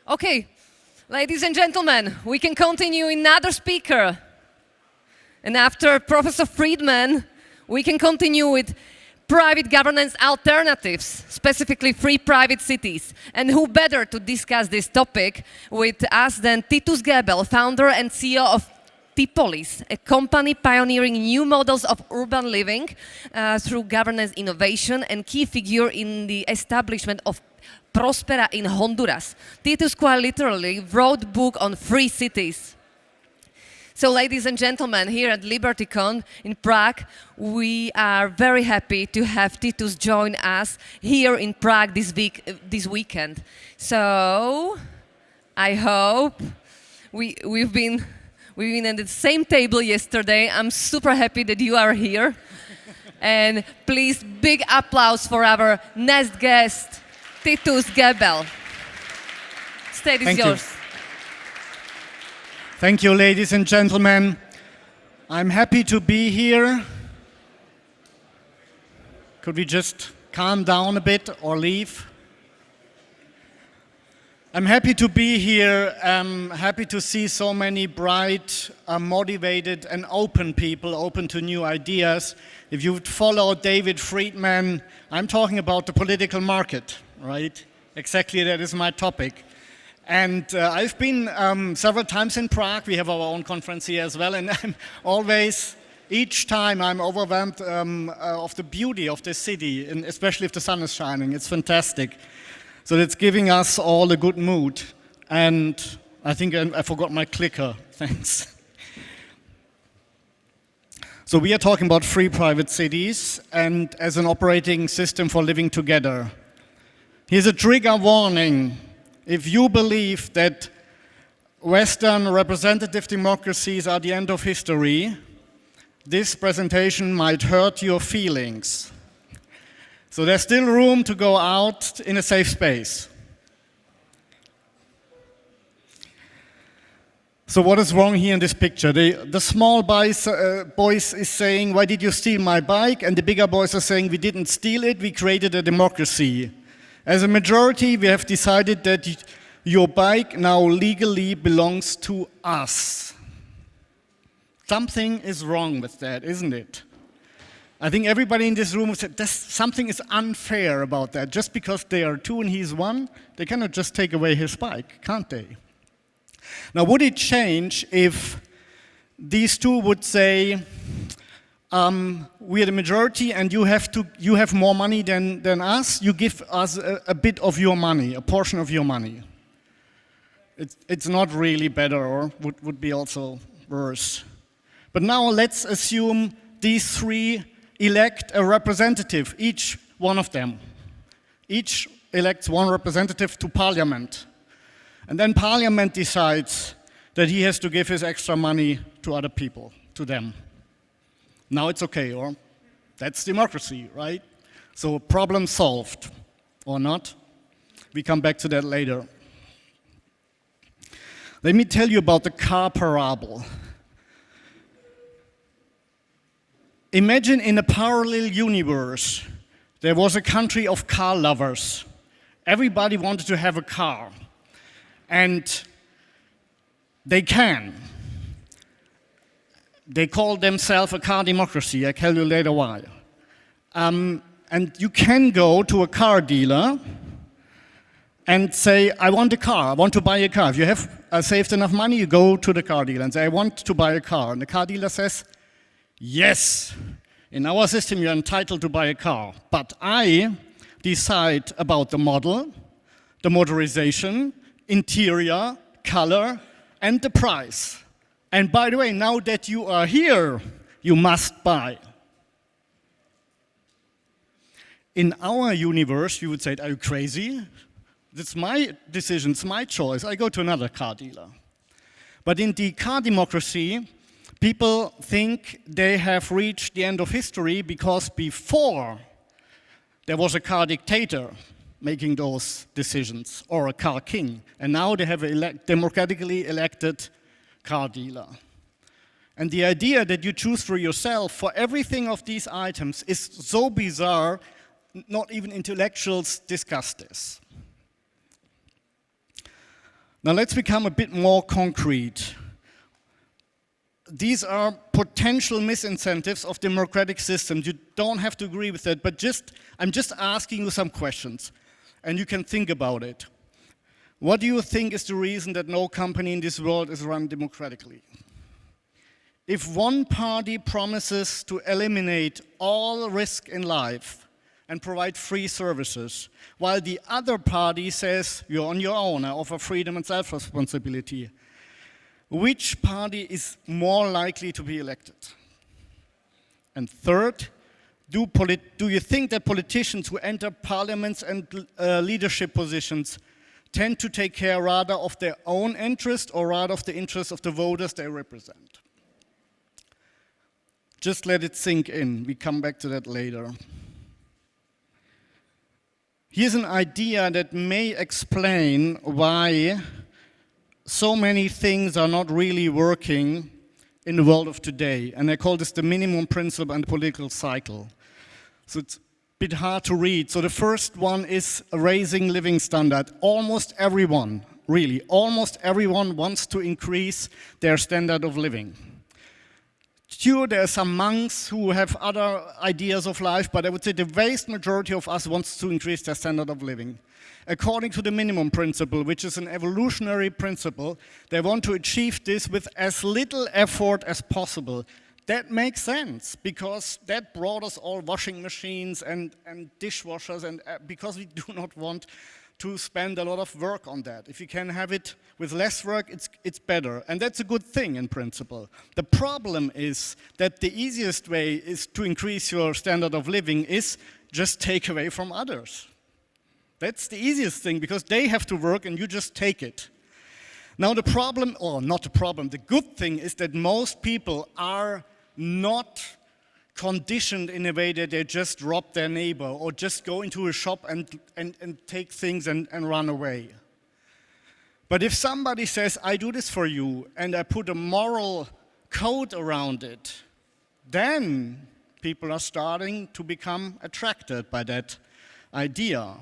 Okay, ladies and gentlemen, we can continue another speaker. And after Professor Friedman, we can continue with private governance alternatives, specifically free private cities. And who better to discuss this topic with us than Titus Gebel, founder and CEO of Tipolis, a company pioneering new models of urban living through governance innovation and key figure in the establishment of Próspera in Honduras. Titus quite literally wrote a book on free cities. So, ladies and gentlemen, here at LibertyCon in Prague, we are very happy to have Titus join us here in Prague this weekend. So, I hope we've been at the same table yesterday. I'm super happy that you are here. And please, big applause for our next guest, Titus Gebel. Stage is yours. Thank you, ladies and gentlemen. I'm happy to be here. Could we just calm down a bit or leave? I'm happy to be here. I'm happy to see so many bright, motivated and open people, open to new ideas. If you would follow David Friedman, I'm talking about the political market, right? Exactly, that is my topic. And I've been several times in Prague. We have our own conference here as well. And I'm always, each time I'm overwhelmed of the beauty of this city, and especially if the sun is shining. It's fantastic. So it's giving us all a good mood. And I think I forgot my clicker. Thanks. So we are talking about free private cities and as an operating system for living together. Here's a trigger warning. If you believe that Western representative democracies are the end of history, this presentation might hurt your feelings. So there's still room to go out in a safe space. So what is wrong here in this picture? The small boys is saying, why did you steal my bike? And the bigger boys are saying, we didn't steal it, we created a democracy. As a majority, we have decided that your bike now legally belongs to us. Something is wrong with that, isn't it? I think everybody in this room would say, something is unfair about that. Just because they are two and he's one, they cannot just take away his bike, can't they? Now, would it change if these two would say, we are the majority and you have more money than us, you give us a bit of your money, a portion of your money. It's not really better, or would be also worse. But now let's assume these three elect a representative, each one of them. Each elects one representative to parliament. And then parliament decides that he has to give his extra money to other people, to them. Now it's okay, or that's democracy, right? So problem solved, or not? We come back to that later. Let me tell you about the car parable. Imagine in a parallel universe, there was a country of car lovers. Everybody wanted to have a car, and they can. They call themselves a car democracy. I'll tell you later why. And you can go to a car dealer and say, I want a car, I want to buy a car. If you have saved enough money, you go to the car dealer and say, I want to buy a car. And the car dealer says, yes, in our system you're entitled to buy a car, but I decide about the model, the motorization, interior, color, and the price. And by the way, now that you are here, you must buy. In our universe, you would say, are you crazy? It's my decision, it's my choice. I go to another car dealer. But in the car democracy, people think they have reached the end of history because before there was a car dictator making those decisions, or a car king. And now they have a democratically elected car dealer. And the idea that you choose for yourself for everything of these items is so bizarre, not even intellectuals discuss this. Now let's become a bit more concrete. These are potential misincentives of democratic systems. You don't have to agree with that, but I'm just asking you some questions, and you can think about it. What do you think is the reason that no company in this world is run democratically? If one party promises to eliminate all risk in life and provide free services, while the other party says, you're on your own, I offer freedom and self-responsibility, which party is more likely to be elected? And third, do you think that politicians who enter parliaments and leadership positions tend to take care rather of their own interest or rather of the interest of the voters they represent? Just let it sink in. We come back to that later. Here's an idea that may explain why so many things are not really working in the world of today. And I call this the minimum principle and political cycle. So it's a bit hard to read. So the first one is raising living standard. Almost everyone, really, almost everyone wants to increase their standard of living. Sure, there are some monks who have other ideas of life, but I would say the vast majority of us wants to increase their standard of living. According to the minimum principle, which is an evolutionary principle, they want to achieve this with as little effort as possible. That makes sense, because that brought us all washing machines and dishwashers, and because we do not want to spend a lot of work on that. If you can have it with less work, it's better. And that's a good thing in principle. The problem is that the easiest way is to increase your standard of living is just take away from others. That's the easiest thing, because they have to work and you just take it. Now the problem, or not the problem, the good thing is that most people are not conditioned in a way that they just rob their neighbor or just go into a shop and take things and run away. But if somebody says, I do this for you, and I put a moral code around it, then people are starting to become attracted by that idea.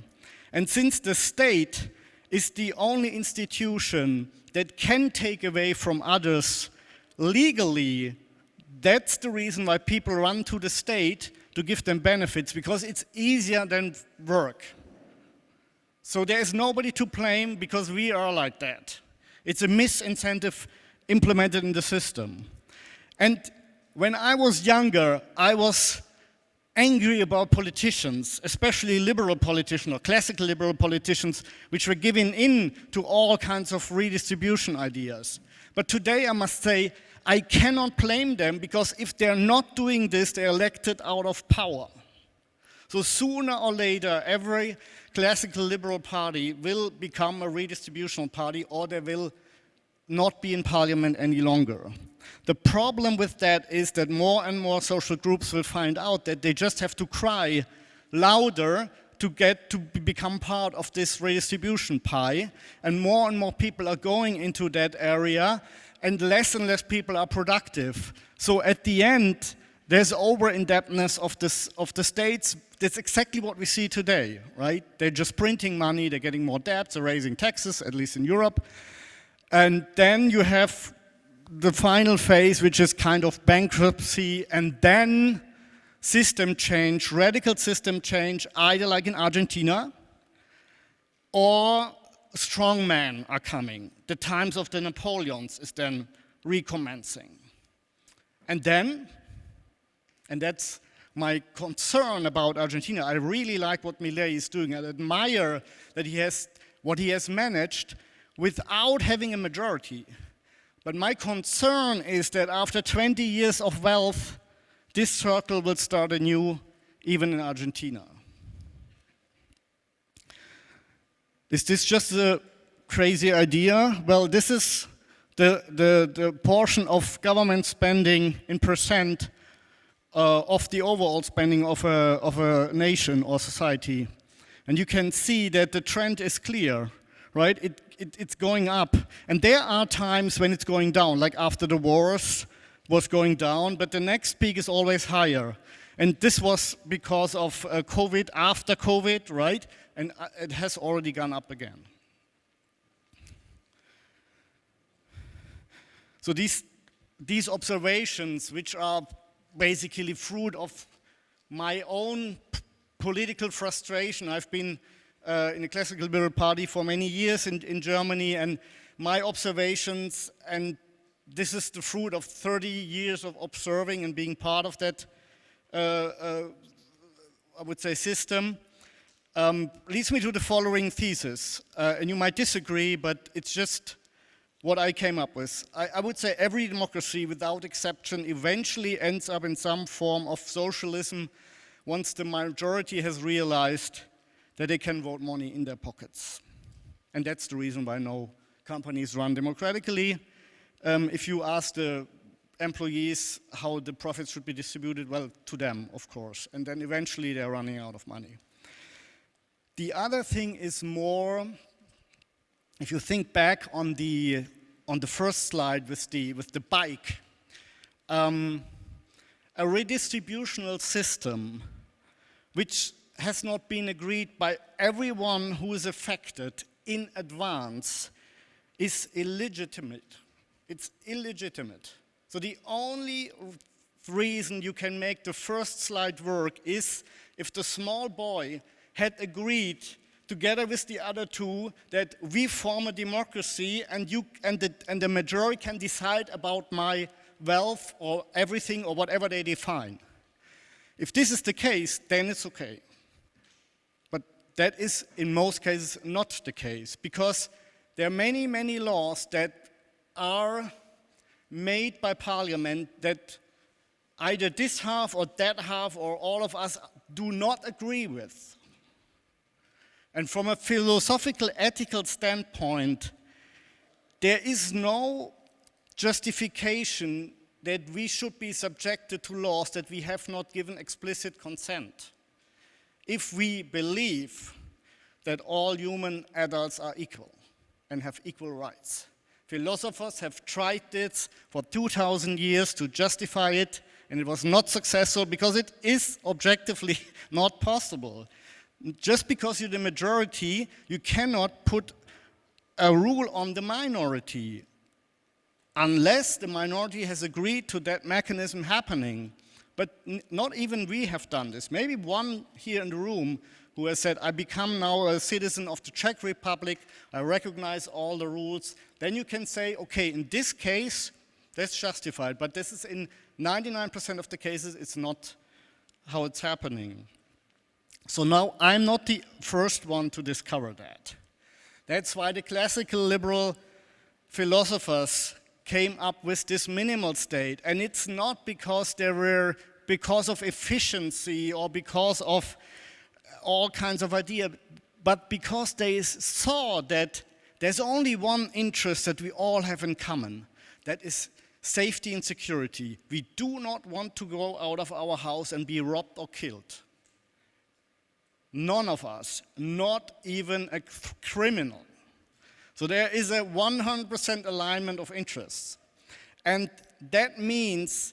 And since the state is the only institution that can take away from others legally, that's the reason why people run to the state to give them benefits, because it's easier than work. So there is nobody to blame because we are like that. It's a misincentive implemented in the system. And when I was younger, I was angry about politicians, especially liberal politicians or classical liberal politicians, which were giving in to all kinds of redistribution ideas. But today I must say, I cannot blame them, because if they're not doing this, they're elected out of power. So sooner or later, every classical liberal party will become a redistributional party, or they will not be in parliament any longer. The problem with that is that more and more social groups will find out that they just have to cry louder to become part of this redistribution pie, and more people are going into that area, and less people are productive. So at the end, there's over-indebtedness of the states. That's exactly what we see today, right? They're just printing money, they're getting more debt, they're raising taxes, at least in Europe. And then you have the final phase, which is kind of bankruptcy, and then system change, radical system change, either like in Argentina, or strong men are coming. The times of the Napoleons is then recommencing. And that's my concern about Argentina. I really like what Milei is doing. I admire that what he has managed without having a majority. But my concern is that after 20 years of wealth, this circle will start anew, even in Argentina. Is this just a crazy idea? Well, this is the portion of government spending in percent of the overall spending of a nation or society. And you can see that the trend is clear, right? It's going up. And there are times when it's going down, like after the wars was going down, but the next peak is always higher. And this was because of COVID, after COVID, right? And it has already gone up again. So these observations, which are basically fruit of my own political frustration. I've been in the Classical Liberal Party for many years in Germany, and my observations, and this is the fruit of 30 years of observing and being part of that, I would say, system, leads me to the following thesis. And you might disagree, but it's just what I came up with. I would say every democracy, without exception, eventually ends up in some form of socialism once the majority has realized that they can vote money in their pockets. And that's the reason why no companies run democratically. If you ask the employees how the profits should be distributed, well, to them, of course. And then eventually they're running out of money. The other thing is more, if you think back on the first slide with the bike, a redistributional system which has not been agreed by everyone who is affected in advance is illegitimate. It's illegitimate. So the only reason you can make the first slide work is if the small boy had agreed together with the other two that we form a democracy and the majority can decide about my wealth or everything or whatever they define. If this is the case, then it's okay. But that is in most cases not the case, because there are many, many laws that are made by Parliament that either this half or that half or all of us do not agree with. And from a philosophical, ethical standpoint, there is no justification that we should be subjected to laws that we have not given explicit consent, if we believe that all human adults are equal and have equal rights. Philosophers have tried this for 2,000 years to justify it, and it was not successful because it is objectively not possible. Just because you're the majority, you cannot put a rule on the minority unless the minority has agreed to that mechanism happening. But not even we have done this. Maybe one here in the room who has said, I become now a citizen of the Czech Republic, I recognize all the rules. Then you can say, okay, in this case, that's justified. But this is in 99% of the cases, it's not how it's happening. So now I'm not the first one to discover that. That's why the classical liberal philosophers came up with this minimal state. And it's not because because of efficiency or because of all kinds of ideas, but because they saw that there's only one interest that we all have in common, that is safety and security. We do not want to go out of our house and be robbed or killed. None of us, not even a criminal. So there is a 100% alignment of interests. And that means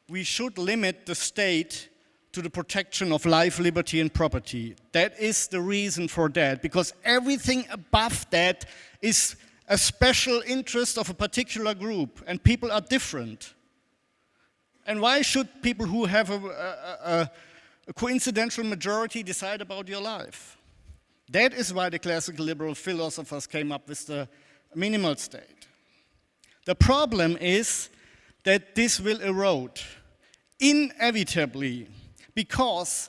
we should limit the state to the protection of life, liberty, and property. That is the reason for that, because everything above that is a special interest of a particular group, and people are different. And why should people who have a coincidental majority decide about your life? That is why the classical liberal philosophers came up with the minimal state. The problem is that this will erode inevitably, because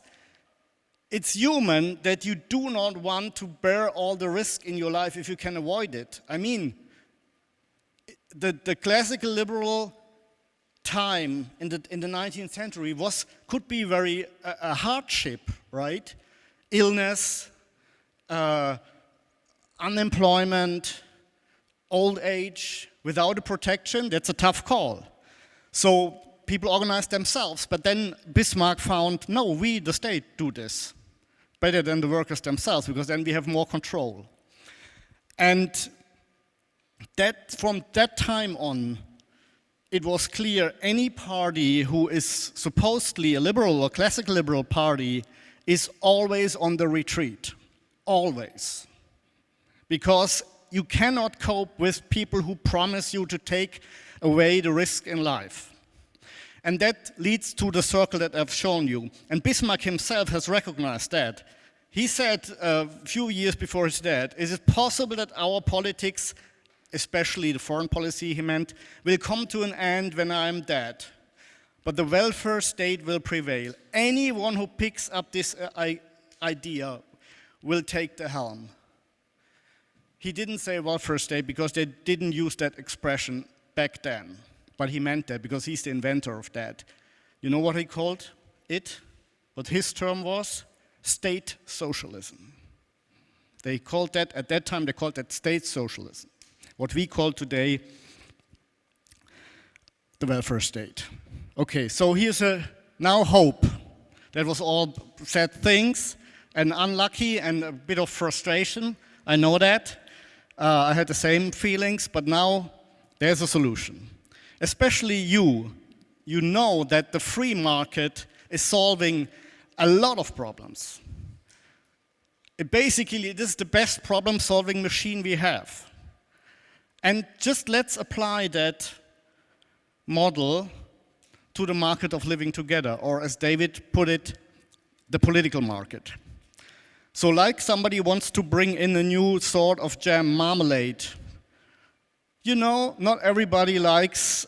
it's human that you do not want to bear all the risk in your life if you can avoid it. I mean, the classical liberal time in the 19th century could be very a hardship, right? Illness, unemployment, old age, without a protection, that's a tough call. So people organized themselves, but then Bismarck found, no, we, the state, do this better than the workers themselves, because then we have more control. And that from that time on, it was clear any party who is supposedly a liberal or classical liberal party is always on the retreat. Always. Because you cannot cope with people who promise you to take away the risk in life. And that leads to the circle that I've shown you. And Bismarck himself has recognized that. He said a few years before his death, is it possible that our politics, especially the foreign policy he meant, will come to an end when I'm dead? But the welfare state will prevail. Anyone who picks up this idea will take the helm. He didn't say welfare state because they didn't use that expression back then. But he meant that because he's the inventor of that. You know what he called it? What his term was? State socialism. They called that, at that time, they called that state socialism. What we call today the welfare state. Okay, so here's now hope. That was all sad things and unlucky and a bit of frustration. I know that. I had the same feelings, but now there's a solution. Especially you know that the free market is solving a lot of problems. It is the best problem-solving machine we have. And just let's apply that model to the market of living together, or as David put it, the political market. So like somebody wants to bring in a new sort of jam marmalade. You know, not everybody likes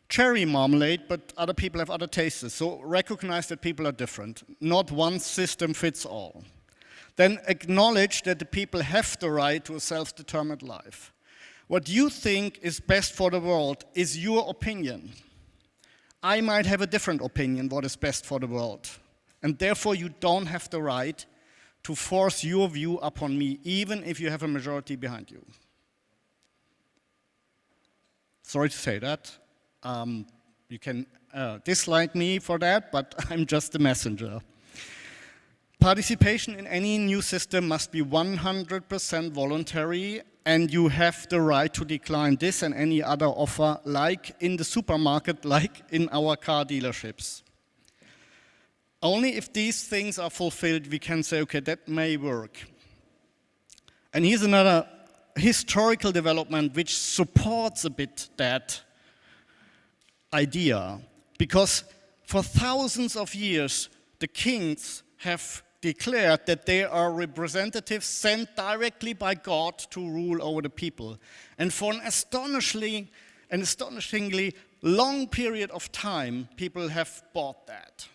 cherry marmalade, but other people have other tastes. So recognize that people are different. Not one system fits all. Then acknowledge that the people have the right to a self-determined life. What you think is best for the world is your opinion. I might have a different opinion what is best for the world. And therefore you don't have the right to force your view upon me, even if you have a majority behind you. Sorry to say that. You can dislike me for that, but I'm just the messenger. Participation in any new system must be 100% voluntary, and you have the right to decline this and any other offer, like in the supermarket, like in our car dealerships. Only if these things are fulfilled, we can say, okay, that may work. And here's another historical development which supports a bit that idea. Because for thousands of years, the kings have declared that they are representatives sent directly by God to rule over the people. And for an astonishingly long period of time, people have bought that.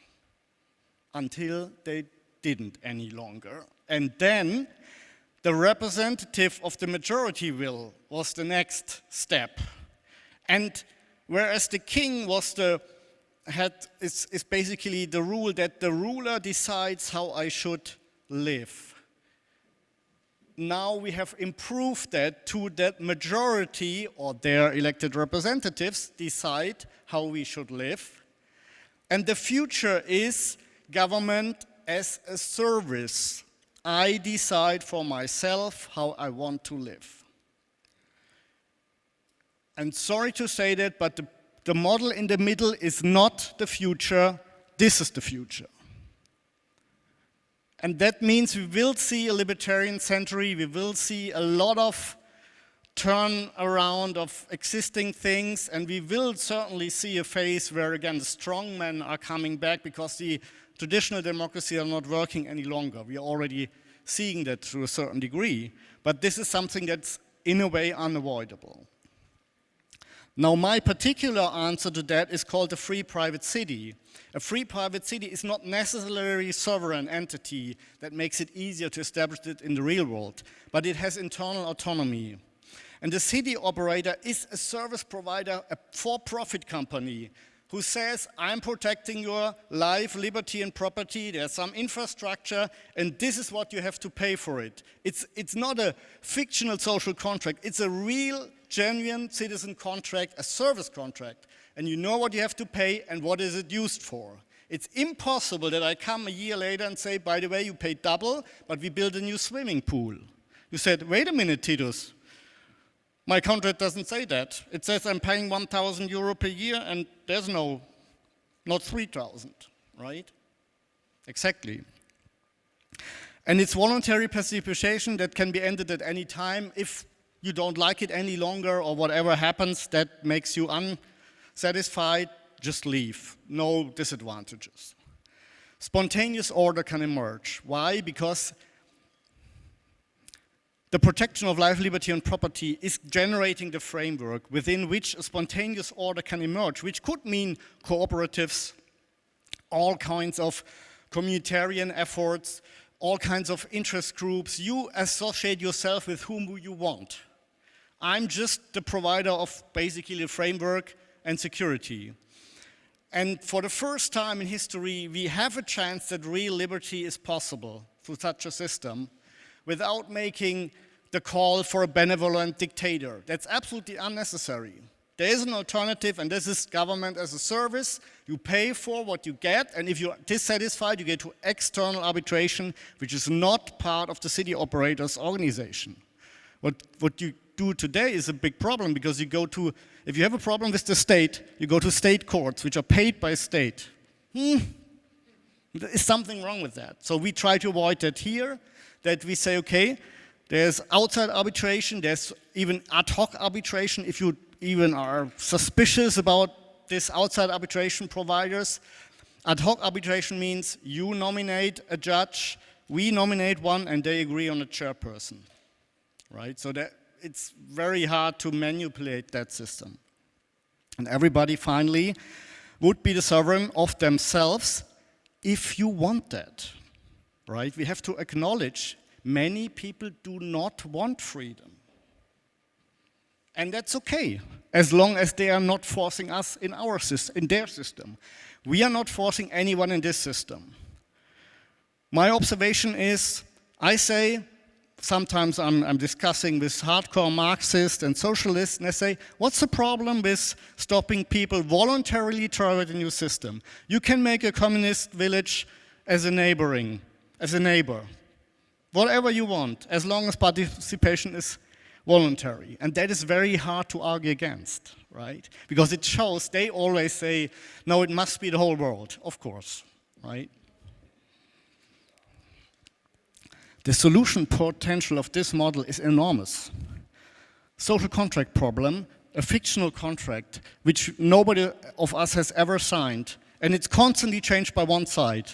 Until they didn't any longer. And then the representative of the majority will was the next step. And whereas the king is basically the rule that the ruler decides how I should live. Now we have improved that to that majority or their elected representatives decide how we should live. And the future is government as a service. I decide for myself how I want to live. And sorry to say that, but the model in the middle is not the future. This is the future. And that means we will see a libertarian century. We will see a lot of turn around of existing things. And we will certainly see a phase where, again, the strong men are coming back because the traditional democracy are not working any longer. We are already seeing that to a certain degree. But this is something that's, in a way, unavoidable. Now, my particular answer to that is called a free private city. A free private city is not necessarily a sovereign entity that makes it easier to establish it in the real world, but it has internal autonomy. And the city operator is a service provider, a for-profit company, who says, I'm protecting your life, liberty, and property. There's some infrastructure, and this is what you have to pay for it. It's not a fictional social contract. It's a real, genuine citizen contract, a service contract. And you know what you have to pay and what is it used for. It's impossible that I come a year later and say, by the way, you paid double, but we built a new swimming pool. You said, wait a minute, Titus. My contract doesn't say that. It says I'm paying 1,000 euro per year and there's not 3,000, right? Exactly. And it's voluntary participation that can be ended at any time. If you don't like it any longer or whatever happens that makes you unsatisfied, just leave. No disadvantages. Spontaneous order can emerge. Why? Because the protection of life, liberty, and property is generating the framework within which a spontaneous order can emerge, which could mean cooperatives, all kinds of communitarian efforts, all kinds of interest groups. You associate yourself with whom you want. I'm just the provider of basically the framework and security. And for the first time in history, we have a chance that real liberty is possible through such a system without making the call for a benevolent dictator. That's absolutely unnecessary. There is an alternative, and this is government as a service. You pay for what you get, and if you're dissatisfied, you get to external arbitration, which is not part of the city operator's organization. What you do today is a big problem, because if you have a problem with the state, you go to state courts, which are paid by state. There is something wrong with that. So we try to avoid that here, that we say, okay, there's outside arbitration, there's even ad hoc arbitration if you even are suspicious about this outside arbitration providers. Ad hoc arbitration means you nominate a judge, we nominate one, and they agree on a chairperson, right? So that it's very hard to manipulate that system. And everybody finally would be the sovereign of themselves if you want that, right? We have to acknowledge many people do not want freedom. And that's okay, as long as they are not forcing us in their system. We are not forcing anyone in this system. My observation is, I say, sometimes I'm discussing with hardcore Marxists and socialists, and I say, what's the problem with stopping people voluntarily try the new system? You can make a communist village as a neighbor. Whatever you want, as long as participation is voluntary. And that is very hard to argue against, right? Because it shows, they always say, no, it must be the whole world, of course, right? The solution potential of this model is enormous. Social contract problem, a fictional contract, which nobody of us has ever signed, and it's constantly changed by one side.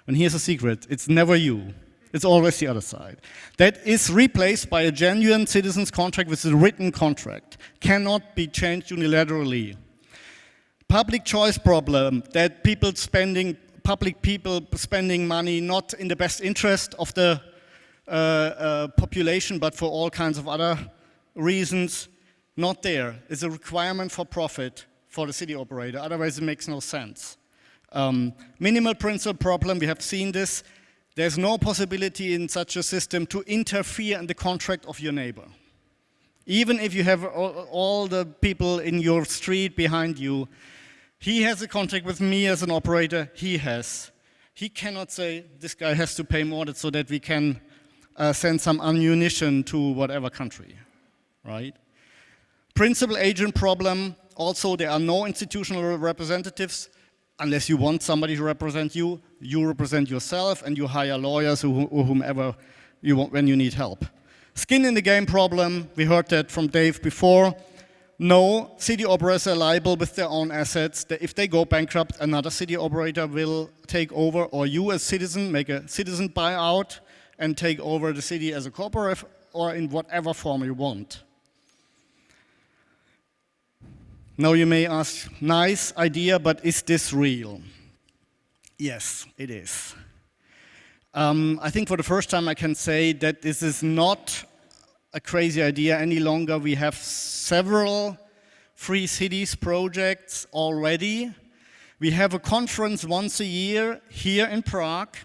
And here's a secret, it's never you. It's always the other side. That is replaced by a genuine citizen's contract with a written contract. Cannot be changed unilaterally. Public choice problem, that public people spending money not in the best interest of the population, but for all kinds of other reasons, not there. It's a requirement for profit for the city operator. Otherwise, it makes no sense. Minimal principle problem, we have seen this. There's no possibility in such a system to interfere in the contract of your neighbor. Even if you have all the people in your street behind you, he has a contract with me as an operator, he cannot say, this guy has to pay more so that we can send some ammunition to whatever country, right? Principal agent problem, also there are no institutional representatives. Unless you want somebody to represent you, you represent yourself and you hire lawyers or whomever you want when you need help. Skin in the game problem, we heard that from Dave before. No, city operators are liable with their own assets. If they go bankrupt, another city operator will take over, or you as citizen make a citizen buyout and take over the city as a cooperative or in whatever form you want. Now you may ask, nice idea, but is this real? Yes, it is. I think for the first time I can say that this is not a crazy idea any longer. We have several free cities projects already. We have a conference once a year here in Prague.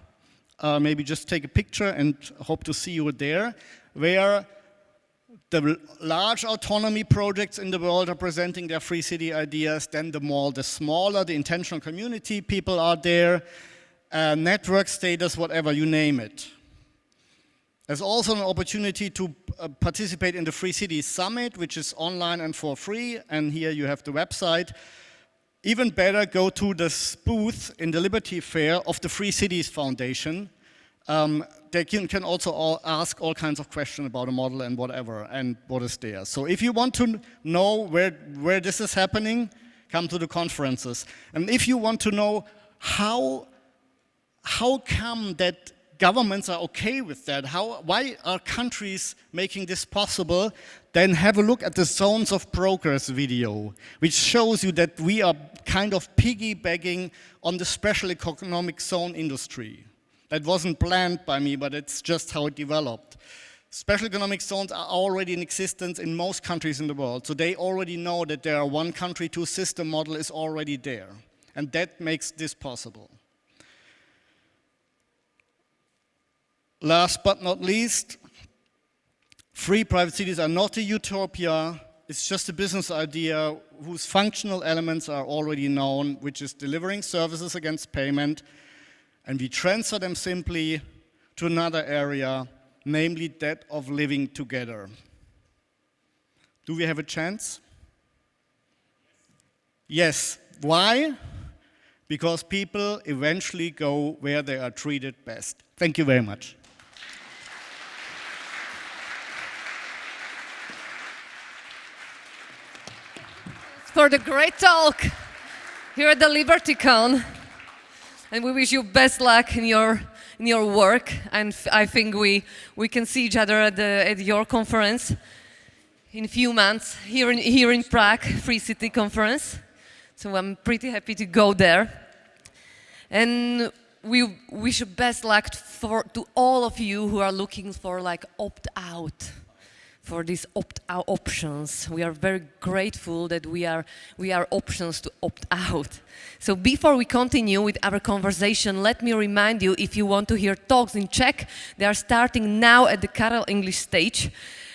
Maybe just take a picture and hope to see you there, where the large autonomy projects in the world are presenting their free city ideas. Then the smaller the intentional community people are there, network status, whatever, you name it. There's also an opportunity to participate in the Free Cities Summit, which is online and for free, and here you have the website. Even better, go to this booth in the Liberty Fair of the Free Cities Foundation. They can also ask all kinds of questions about a model and whatever, and what is there. So if you want to know where this is happening, come to the conferences. And if you want to know how come that governments are okay with that, why are countries making this possible, then have a look at the Zones of Progress video, which shows you that we are kind of piggybacking on the special economic zone industry. That wasn't planned by me, but it's just how it developed. Special economic zones are already in existence in most countries in the world, so they already know that there are one country, two system model is already there, and that makes this possible. Last but not least, free private cities are not a utopia, it's just a business idea whose functional elements are already known, which is delivering services against payment, and we transfer them simply to another area, namely that of living together. Do we have a chance? Yes. Why? Because people eventually go where they are treated best. Thank you very much. For the great talk here at the LibertyCon. And we wish you best luck in your work. And I think we can see each other at your conference in a few months here in Prague, Free City Conference. So I'm pretty happy to go there. And we wish you best luck to all of you who are looking for like opt-out, for these opt-out options. We are very grateful that we are options to opt out. So before we continue with our conversation, let me remind you, if you want to hear talks in Czech, they are starting now at the Karel English stage.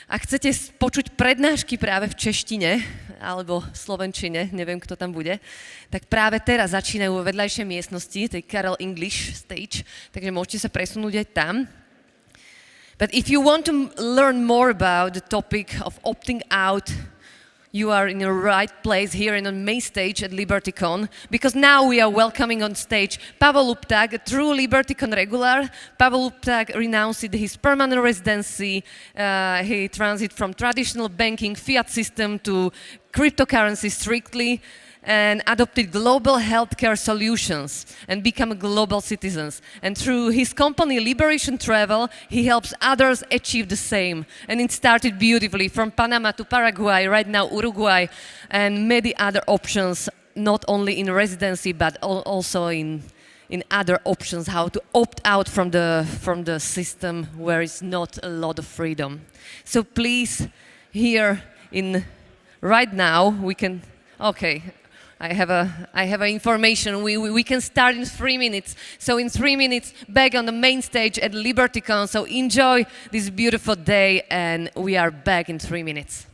Ak chcete počuť prednášky práve v češtine alebo slovenčine, neviem, kto tam bude, tak práve teraz začínajú vo vedľajšej miestnosti, tej Karel English stage, takže môžete sa presunúť aj tam. But if you want to learn more about the topic of opting out, you are in the right place here in the main stage at LibertyCon, because now we are welcoming on stage Pavel Lupták, a true LibertyCon regular. Pavel Lupták renounced his permanent residency. He transited from traditional banking fiat system to cryptocurrency strictly, and adopted global healthcare solutions and become global citizens. And through his company Liberation Travel, he helps others achieve the same. And it started beautifully from Panama to Paraguay, right now Uruguay, and many other options, not only in residency, but also in other options, how to opt out from the system where it's not a lot of freedom. So please, here right now, we can, okay. I have information. We can start in 3 minutes. So in 3 minutes, back on the main stage at LibertyCon. So enjoy this beautiful day, and we are back in 3 minutes.